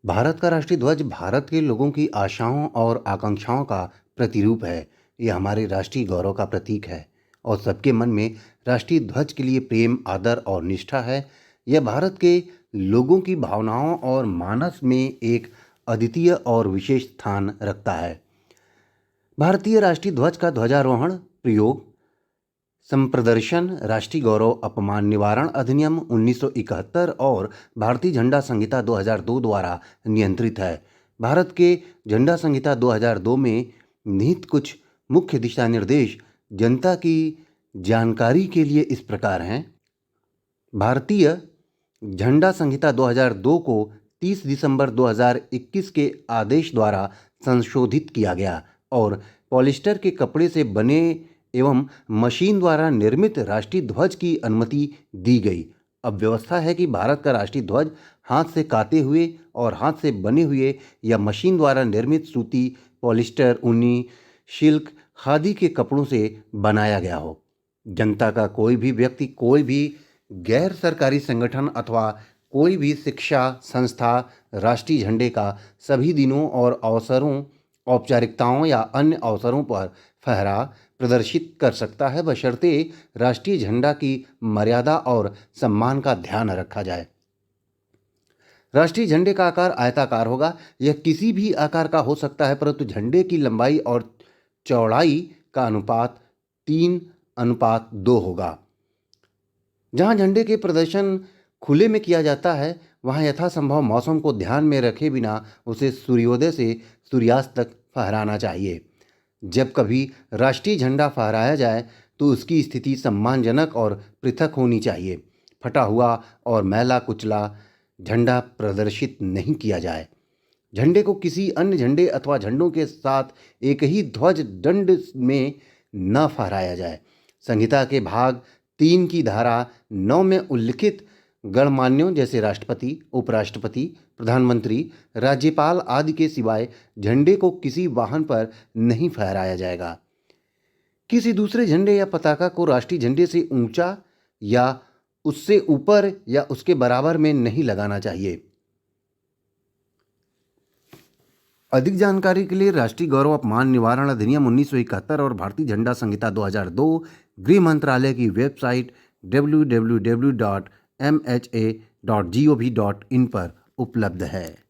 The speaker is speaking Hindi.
भारत का राष्ट्रीय ध्वज भारत के लोगों की आशाओं और आकांक्षाओं का प्रतिरूप है। ये हमारे राष्ट्रीय गौरव का प्रतीक है और सबके मन में राष्ट्रीय ध्वज के लिए प्रेम, आदर और निष्ठा है। यह भारत के लोगों की भावनाओं और मानस में एक अद्वितीय और विशेष स्थान रखता है। भारतीय राष्ट्रीय ध्वज का ध्वजारोहण, प्रयोग, संप्रदर्शन राष्ट्रीय गौरव अपमान निवारण अधिनियम 1971 और भारतीय झंडा संहिता 2002 द्वारा नियंत्रित है। भारत के झंडा संहिता 2002 में निहित कुछ मुख्य दिशा निर्देश जनता की जानकारी के लिए इस प्रकार हैं। भारतीय झंडा संहिता 2002 को 30 दिसंबर 2021 के आदेश द्वारा संशोधित किया गया और पॉलिस्टर के कपड़े से बने एवं मशीन द्वारा निर्मित राष्ट्रीय ध्वज की अनुमति दी गई। अब व्यवस्था है कि भारत का राष्ट्रीय ध्वज हाथ से काते हुए और हाथ से बने हुए या मशीन द्वारा निर्मित सूती, पॉलिस्टर, ऊनी, सिल्क, खादी के कपड़ों से बनाया गया हो। जनता का कोई भी व्यक्ति, कोई भी गैर सरकारी संगठन अथवा कोई भी शिक्षा संस्था राष्ट्रीय झंडे का सभी दिनों और अवसरों, औपचारिकताओं या अन्य अवसरों पर फहरा प्रदर्शित कर सकता है, बशर्ते राष्ट्रीय झंडा की मर्यादा और सम्मान का ध्यान रखा जाए। राष्ट्रीय झंडे का आकार आयताकार होगा। यह किसी भी आकार का हो सकता है, परंतु झंडे की लंबाई और चौड़ाई का अनुपात 3:2 होगा। जहां झंडे के प्रदर्शन खुले में किया जाता है, वहां यथासंभव मौसम को ध्यान में रखे बिना उसे सूर्योदय से सूर्यास्त तक फहराना चाहिए। जब कभी राष्ट्रीय झंडा फहराया जाए तो उसकी स्थिति सम्मानजनक और पृथक होनी चाहिए। फटा हुआ और मैला कुचला झंडा प्रदर्शित नहीं किया जाए। झंडे को किसी अन्य झंडे अथवा झंडों के साथ एक ही ध्वज दंड में न फहराया जाए। संहिता के भाग 3 की धारा 9 में उल्लिखित गणमान्यों जैसे राष्ट्रपति, उपराष्ट्रपति, प्रधानमंत्री, राज्यपाल आदि के सिवाय झंडे को किसी वाहन पर नहीं फहराया जाएगा। किसी दूसरे झंडे या पताका को राष्ट्रीय झंडे से ऊंचा या उससे ऊपर या उसके बराबर में नहीं लगाना चाहिए। अधिक जानकारी के लिए राष्ट्रीय गौरव अपमान निवारण अधिनियम 1971 और भारतीय झंडा संहिता 2002 गृह मंत्रालय की वेबसाइट www.mha.gov.in पर उपलब्ध है।